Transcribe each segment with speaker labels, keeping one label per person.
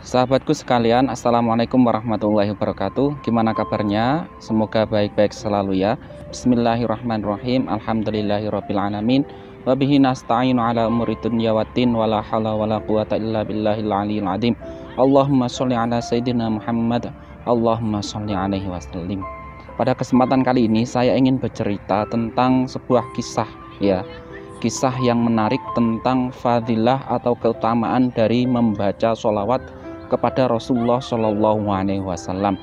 Speaker 1: Sahabatku sekalian, Assalamualaikum warahmatullahi wabarakatuh. Gimana kabarnya? Semoga baik-baik selalu ya. Bismillahirrahmanirrahim. Alhamdulillahirrabbilalamin. Wabihi nasta'inu ala umuri dunya waddin. Wala hawla wala quwata illa billahil aliyil azim. Allahumma sholli ala sayyidina Muhammad. Allahumma sholli alaihi wasallim. Pada kesempatan kali ini saya ingin bercerita tentang sebuah kisah ya. Kisah yang menarik tentang fadilah atau keutamaan dari membaca sholawat kepada Rasulullah Shallallahu Alaihi Wasallam.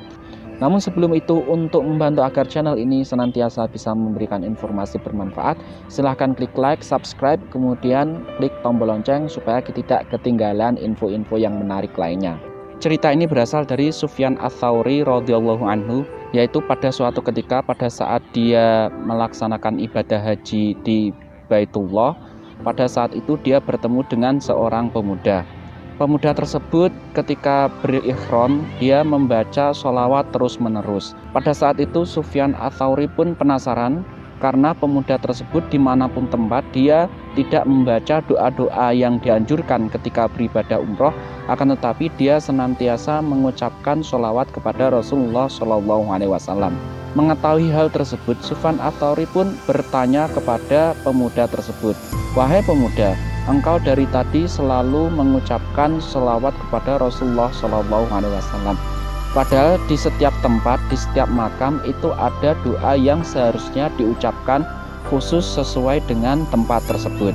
Speaker 1: Namun sebelum itu, untuk membantu agar channel ini senantiasa bisa memberikan informasi bermanfaat, silahkan klik like, subscribe, kemudian klik tombol lonceng supaya kita tidak ketinggalan info-info yang menarik lainnya. Cerita ini berasal dari Sufyan Ats-Tsauri radhiyallahu anhu, yaitu pada suatu ketika pada saat dia melaksanakan ibadah haji di Baitullah, pada saat itu dia bertemu dengan seorang pemuda. Pemuda tersebut ketika berikhram, dia membaca sholawat terus-menerus. Pada saat itu Sufyan Ats-Tsauri pun penasaran, karena pemuda tersebut dimanapun tempat dia tidak membaca doa-doa yang dianjurkan ketika beribadah umroh, akan tetapi dia senantiasa mengucapkan sholawat kepada Rasulullah Shallallahu Alaihi Wasallam. Mengetahui hal tersebut, Sufyan Ats-Tsauri pun bertanya kepada pemuda tersebut, "Wahai pemuda, engkau dari tadi selalu mengucapkan selawat kepada Rasulullah Shallallahu Alaihi Wasallam. Padahal di setiap tempat, di setiap makam itu ada doa yang seharusnya diucapkan khusus sesuai dengan tempat tersebut."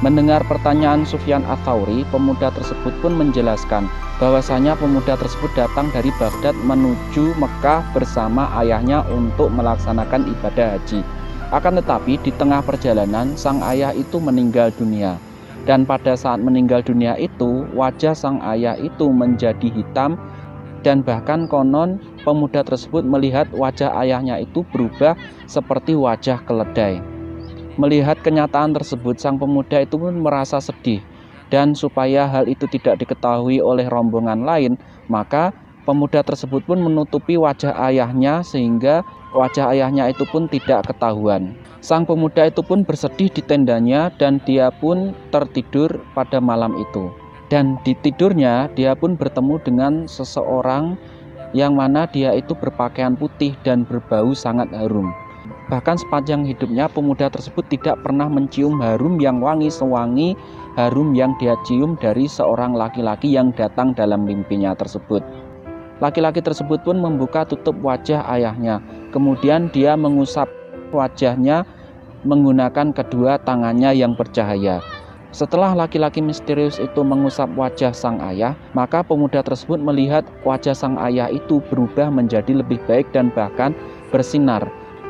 Speaker 1: Mendengar pertanyaan Sufyan Ats-Tsauri, pemuda tersebut pun menjelaskan bahwasanya pemuda tersebut datang dari Baghdad menuju Mekah bersama ayahnya untuk melaksanakan ibadah haji. Akan tetapi di tengah perjalanan sang ayah itu meninggal dunia. Dan pada saat meninggal dunia itu, wajah sang ayah itu menjadi hitam, dan bahkan konon pemuda tersebut melihat wajah ayahnya itu berubah seperti wajah keledai. Melihat kenyataan tersebut, sang pemuda itu pun merasa sedih, dan supaya hal itu tidak diketahui oleh rombongan lain, maka pemuda tersebut pun menutupi wajah ayahnya sehingga wajah ayahnya itu pun tidak ketahuan. Sang pemuda itu pun bersedih di tendanya dan dia pun tertidur pada malam itu. Dan di tidurnya dia pun bertemu dengan seseorang yang mana dia itu berpakaian putih dan berbau sangat harum. Bahkan sepanjang hidupnya pemuda tersebut tidak pernah mencium harum yang wangi sewangi harum yang dia cium dari seorang laki-laki yang datang dalam mimpinya tersebut. Laki-laki tersebut pun membuka tutup wajah ayahnya. Kemudian dia mengusap wajahnya menggunakan kedua tangannya yang bercahaya. Setelah laki-laki misterius itu mengusap wajah sang ayah, maka pemuda tersebut melihat wajah sang ayah itu berubah menjadi lebih baik dan bahkan bersinar.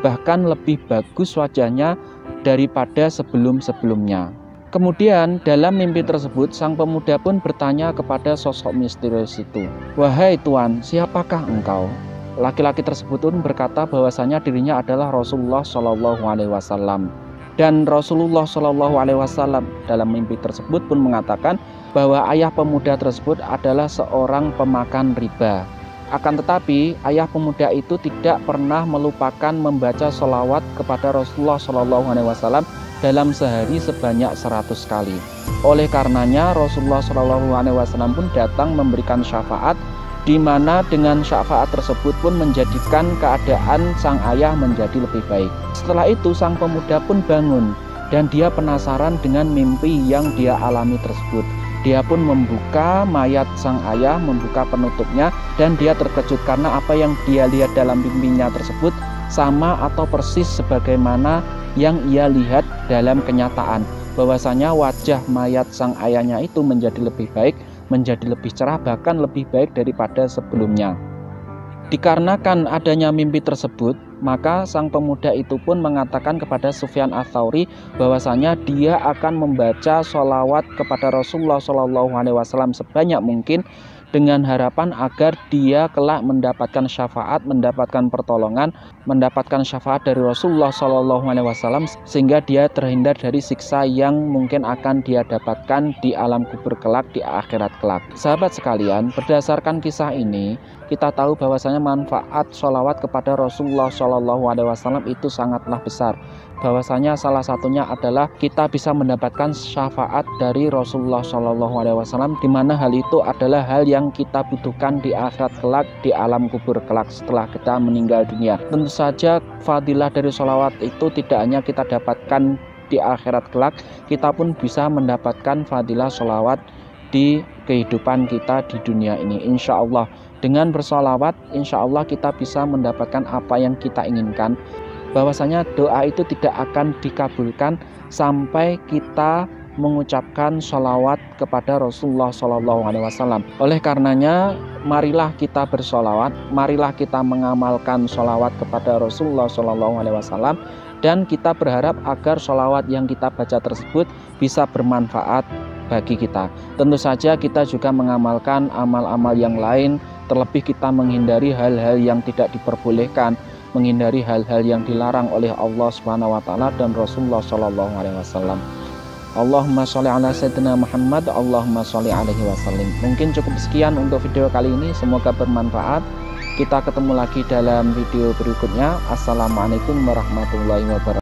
Speaker 1: Bahkan lebih bagus wajahnya daripada sebelum-sebelumnya. Kemudian dalam mimpi tersebut sang pemuda pun bertanya kepada sosok misterius itu, "Wahai Tuan, siapakah engkau?" Laki-laki tersebut pun berkata bahwasanya dirinya adalah Rasulullah Shallallahu Alaihi Wasallam. Dan Rasulullah Shallallahu Alaihi Wasallam dalam mimpi tersebut pun mengatakan bahwa ayah pemuda tersebut adalah seorang pemakan riba. Akan tetapi ayah pemuda itu tidak pernah melupakan membaca sholawat kepada Rasulullah Shallallahu Alaihi Wasallam dalam sehari sebanyak 100 kali. Oleh karenanya Rasulullah Shallallahu Alaihi Wasallam pun datang memberikan syafaat, di mana dengan syafaat tersebut pun menjadikan keadaan sang ayah menjadi lebih baik. Setelah itu sang pemuda pun bangun dan dia penasaran dengan mimpi yang dia alami tersebut. Dia pun membuka mayat sang ayah, membuka penutupnya, dan dia terkejut karena apa yang dia lihat dalam mimpinya tersebut sama atau persis sebagaimana yang ia lihat dalam kenyataan, bahwasanya wajah mayat sang ayahnya itu menjadi lebih baik, menjadi lebih cerah, bahkan lebih baik daripada sebelumnya. Dikarenakan adanya mimpi tersebut, maka sang pemuda itu pun mengatakan kepada Sufyan Ats-Tsauri bahwasanya dia akan membaca sholawat kepada Rasulullah Shallallahu Alaihi Wasallam sebanyak mungkin dengan harapan agar dia kelak mendapatkan syafaat, mendapatkan pertolongan, mendapatkan syafaat dari Rasulullah Shallallahu Alaihi Wasallam sehingga dia terhindar dari siksa yang mungkin akan dia dapatkan di alam kubur kelak, di akhirat kelak. Sahabat sekalian, berdasarkan kisah ini kita tahu bahwasanya manfaat sholawat kepada Rasulullah Shallallahu Alaihi Wasallam itu sangatlah besar. Bahwasanya salah satunya adalah kita bisa mendapatkan syafaat dari Rasulullah Shallallahu Alaihi Wasallam, di mana hal itu adalah hal yang kita butuhkan di akhirat kelak, di alam kubur kelak setelah kita meninggal dunia. Tentu saja fadilah dari sholawat itu tidak hanya kita dapatkan di akhirat kelak, kita pun bisa mendapatkan fadilah sholawat di kehidupan kita di dunia ini. Insya Allah dengan bersolawat, insya Allah kita bisa mendapatkan apa yang kita inginkan. Bahwasanya doa itu tidak akan dikabulkan sampai kita mengucapkan sholawat kepada Rasulullah Shallallahu Alaihi Wasallam. Oleh karenanya, marilah kita bersolawat, marilah kita mengamalkan sholawat kepada Rasulullah Shallallahu Alaihi Wasallam, dan kita berharap agar sholawat yang kita baca tersebut bisa bermanfaat bagi kita. Tentu saja kita juga mengamalkan amal-amal yang lain, terlebih kita menghindari hal-hal yang tidak diperbolehkan, menghindari hal-hal yang dilarang oleh Allah Subhanahu wa taala dan Rasulullah Shallallahu alaihi wasallam. Allahumma sholli ala sayyidina Muhammad, Allahumma sholli alaihi wasallim. Mungkin cukup sekian untuk video kali ini, semoga bermanfaat. Kita ketemu lagi dalam video berikutnya. Assalamualaikum warahmatullahi wabarakatuh.